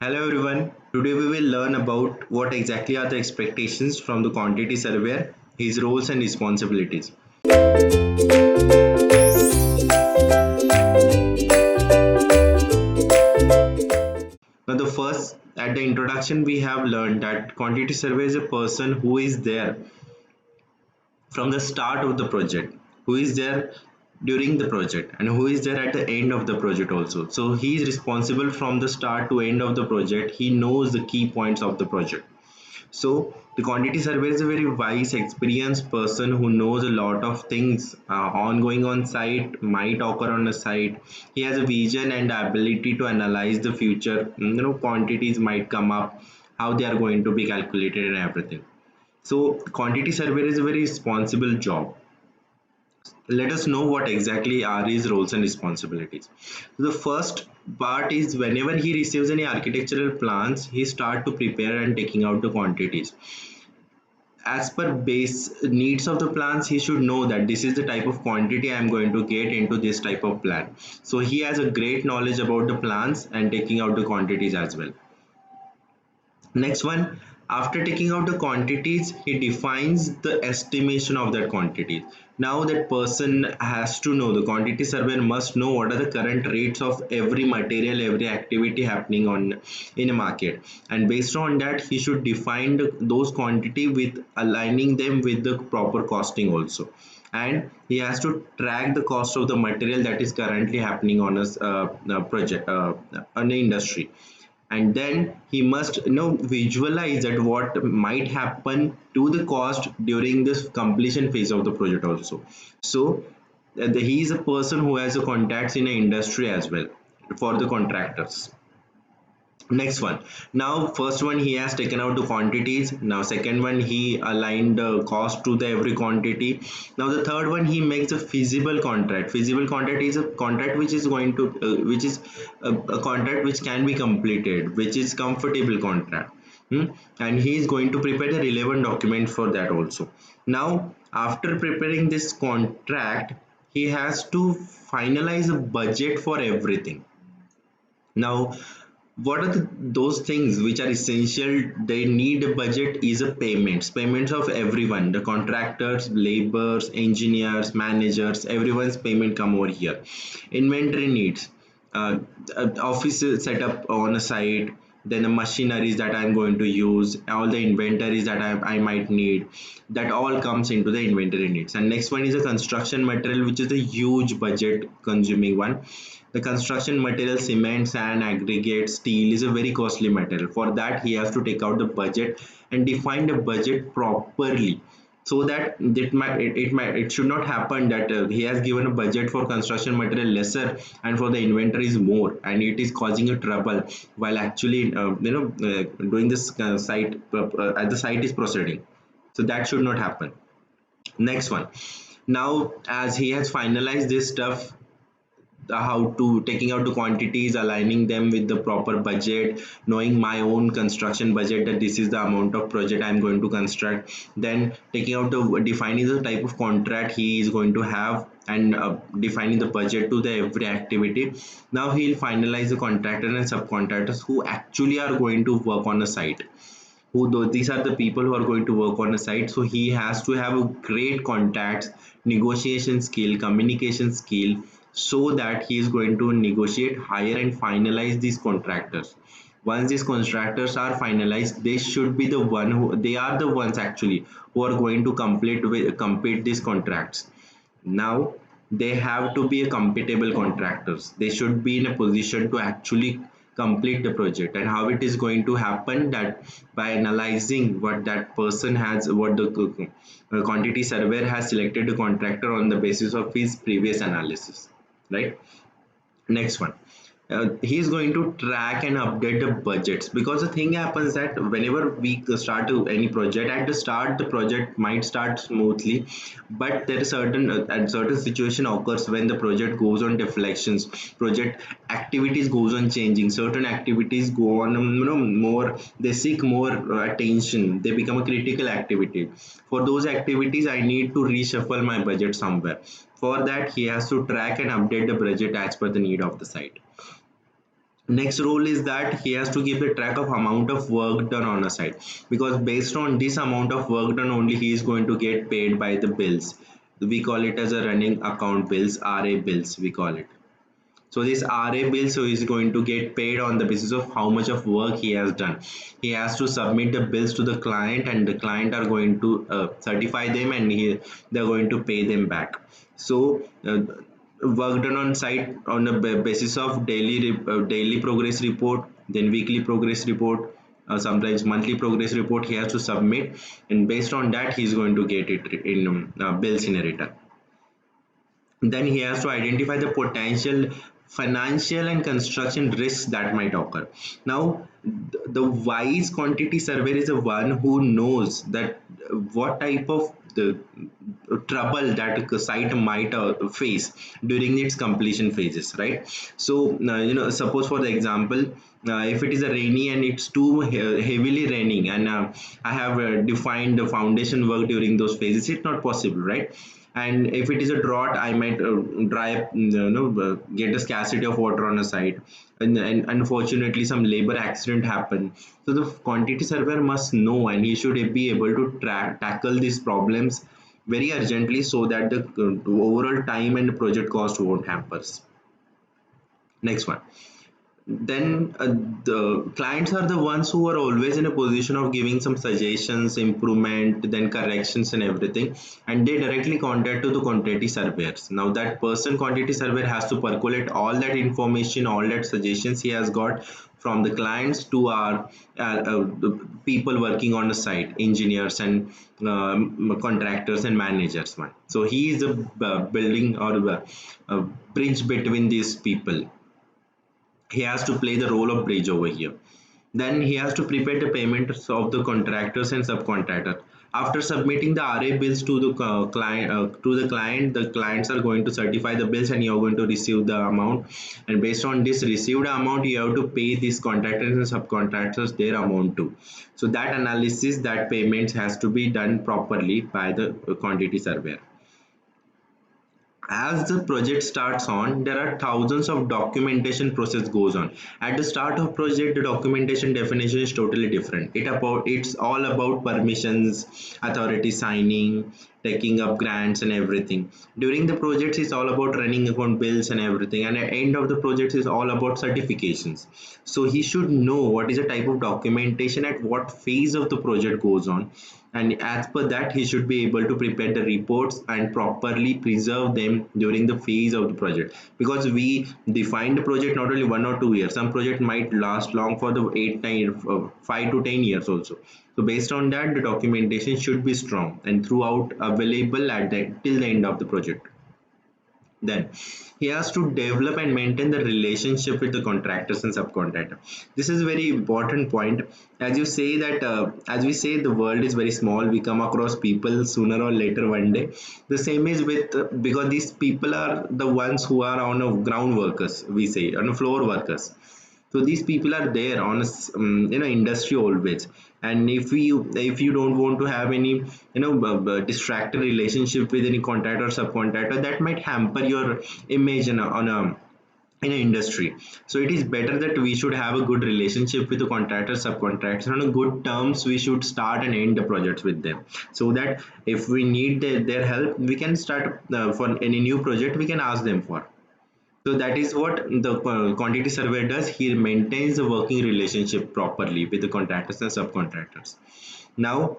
Hello everyone. Today we will learn about what exactly are the expectations from the quantity surveyor, his roles and responsibilities. Now the first at the introduction we have learned that quantity surveyor is a person who is there from the start of the project, who is there during the project and who is there at the end of the project also. So he is responsible from the start to end of the project. He knows the key points of the project. So the quantity surveyor is a very wise, experienced person who knows a lot of things ongoing on site, might occur on a site. He has a vision and the ability to analyze the future. Quantities might come up, how they are going to be calculated and everything. So quantity surveyor is a very responsible job. Let us know what exactly are his roles and responsibilities. The first part is whenever he receives any architectural plans, he start to prepare and taking out the quantities. As per base needs of the plans, he should know that this is the type of quantity I am going to get into this type of plan. So he has a great knowledge about the plans and taking out the quantities as well. Next one, after taking out the quantities, he defines the estimation of that quantity. Now that person has to know, the quantity surveyor must know what are the current rates of every material, every activity happening on in a market, and based on that, he should define those quantity with aligning them with the proper costing also. And he has to track the cost of the material that is currently happening on a project on the industry, and then he must visualize that what might happen to the cost during this completion phase of the project also. So he is a person who has a contacts in the industry as well for the contractors. Next one, now first one he has taken out the quantities. Now second one he aligned the cost to the every quantity. Now the third one he makes a feasible contract. Feasible contract is a contract which is going to which is a contract which can be completed, which is comfortable contract. And he is going to prepare the relevant document for that also. Now after preparing this contract, he has to finalize a budget for everything. Now what are those things which are essential? They need a budget is a payments of everyone, the contractors, laborers, engineers, managers, everyone's payment come over here. Inventory needs, uh, office setup on a site, then the machineries that I'm going to use, all the inventories that I might need, that all comes into the inventory needs. And next one is a construction material, which is a huge budget consuming one. The construction material, cement, sand, aggregate, steel is a very costly material. For that, he has to take out the budget and define the budget properly, so that it should not happen that he has given a budget for construction material lesser and for the inventory is more, and it is causing a trouble while actually doing this site as the site is proceeding. So that should not happen. Next one, now as he has finalized this stuff, the how to taking out the quantities, aligning them with the proper budget, knowing my own construction budget that this is the amount of project I'm going to construct, then taking out the defining the type of contract he is going to have, and defining the budget to the every activity. Now he'll finalize the contractor and subcontractors who actually are going to work on the site, who though these are the people who are going to work on a site. So he has to have a great contacts, negotiation skill, communication skill, so that he is going to negotiate, hire and finalize these contractors. Once these contractors are finalized, they should be the one who they are the ones actually who are going to complete these contracts. Now they have to be a compatible contractors. They should be in a position to actually complete the project. And how it is going to happen, that by analyzing what that person has, what the quantity surveyor has selected the contractor on the basis of his previous analysis, right? Next one, he is going to track and update the budgets, because the thing happens that whenever we start any project, at the start the project might start smoothly, but there is certain and certain situation occurs when the project goes on deflections, project activities goes on changing, certain activities go on more, they seek more attention, they become a critical activity. For those activities I need to reshuffle my budget somewhere. For that he has to track and update the budget as per the need of the site. Next role is that he has to keep the track of amount of work done on a site, because based on this amount of work done only he is going to get paid by the bills. We call it as a running account bills, RA bills we call it. So this RA bill, so he's going to get paid on the basis of how much of work he has done. He has to submit the bills to the client, and the client are going to certify them, and they're going to pay them back. So work done on site on a basis of daily progress report, then weekly progress report, sometimes monthly progress report he has to submit, and based on that he's going to get it in bills in a return. Then he has to identify the potential financial and construction risks that might occur. Now, the wise quantity surveyor is the one who knows that what type of the trouble that a site might face during its completion phases, right? So, suppose for the example, if it is a rainy and it's too heavily raining, and I have defined the foundation work during those phases, it's not possible, right? And if it is a drought, I might get a scarcity of water on a site, and unfortunately some labor accident happen. So the quantity surveyor must know, and he should be able to tackle these problems very urgently, so that the overall time and project cost won't hampers. Next one. Then the clients are the ones who are always in a position of giving some suggestions, improvement, then corrections and everything, and they directly contact to the quantity surveyors. Now that person, quantity surveyor, has to percolate all that information, all that suggestions he has got from the clients to our the people working on the site, engineers and contractors and managers one. So he is a building or a bridge between these people. He has to play the role of bridge over here. Then he has to prepare the payments of the contractors and subcontractor. After submitting the RA bills to the clients are going to certify the bills, and you are going to receive the amount. And based on this received amount, you have to pay these contractors and subcontractors their amount too. So that analysis, that payments has to be done properly by the quantity surveyor. As the project starts on, there are thousands of documentation process goes on. At the start of project, the documentation definition is totally different. It's all about permissions, authority signing, taking up grants and everything. During the projects, it's all about running account bills and everything, and at the end of the project is all about certifications. So he should know what is the type of documentation at what phase of the project goes on, and as per that he should be able to prepare the reports and properly preserve them during the phase of the project, because we define the project not only 1 or 2 years. Some project might last long for the 5 to 10 years also. So based on that, the documentation should be strong and throughout available at the till the end of the project. Then he has to develop and maintain the relationship with the contractors and subcontractor. This is a very important point. As you say that, as we say, the world is very small. We come across people sooner or later one day. The same is with because these people are the ones who are on a ground workers. We say on a floor workers. So these people are there on a industry always. And if you don't want to have any distracted relationship with any contractor or subcontractor, that might hamper your image in an industry. So it is better that we should have a good relationship with the contractor subcontractors. On a good terms, we should start and end the projects with them, so that if we need their help, we can start for any new project, we can ask them for. So that is what the quantity surveyor does. He maintains the working relationship properly with the contractors and subcontractors. Now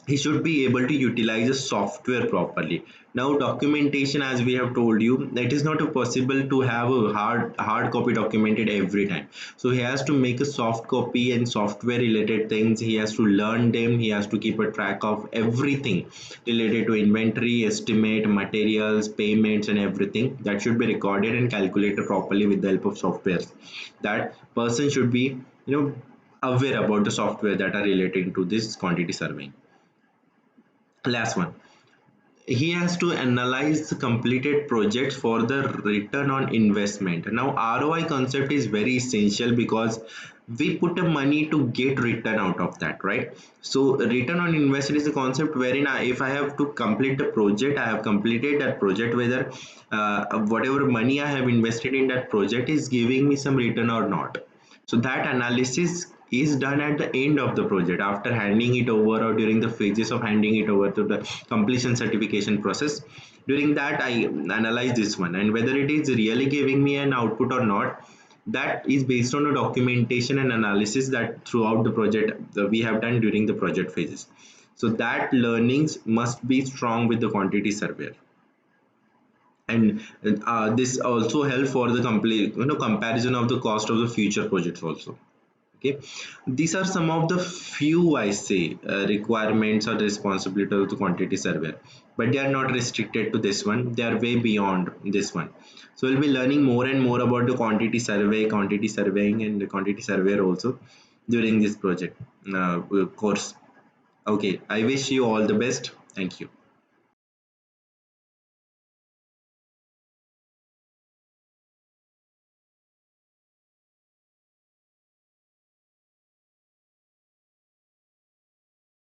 he should be able to utilize the software properly. Now documentation, as we have told you, it is not possible to have a hard copy documented every time. So he has to make a soft copy and software related things. He has to learn them. He has to keep a track of everything related to inventory, estimate, materials, payments and everything. That should be recorded and calculated properly with the help of software. That person should be aware about the software that are relating to this quantity surveying. Last one, he has to analyze the completed projects for the return on investment. Now ROI concept is very essential, because we put a money to get return out of that, right? So return on investment is a concept wherein if I have to complete the project, I have completed that project, whether whatever money I have invested in that project is giving me some return or not. So that analysis is done at the end of the project, after handing it over or during the phases of handing it over to the completion certification process. During that, I analyze this one, and whether it is really giving me an output or not, that is based on a documentation and analysis that throughout the project we have done during the project phases. So that learnings must be strong with the quantity surveyor. And this also help for the complete comparison of the cost of the future projects also. Okay, these are some of the few, I say, requirements or responsibility of the quantity surveyor, but they are not restricted to this one, they are way beyond this one. So we'll be learning more and more about the quantity survey, quantity surveying, and the quantity surveyor also during this project course. Okay, I wish you all the best. Thank you.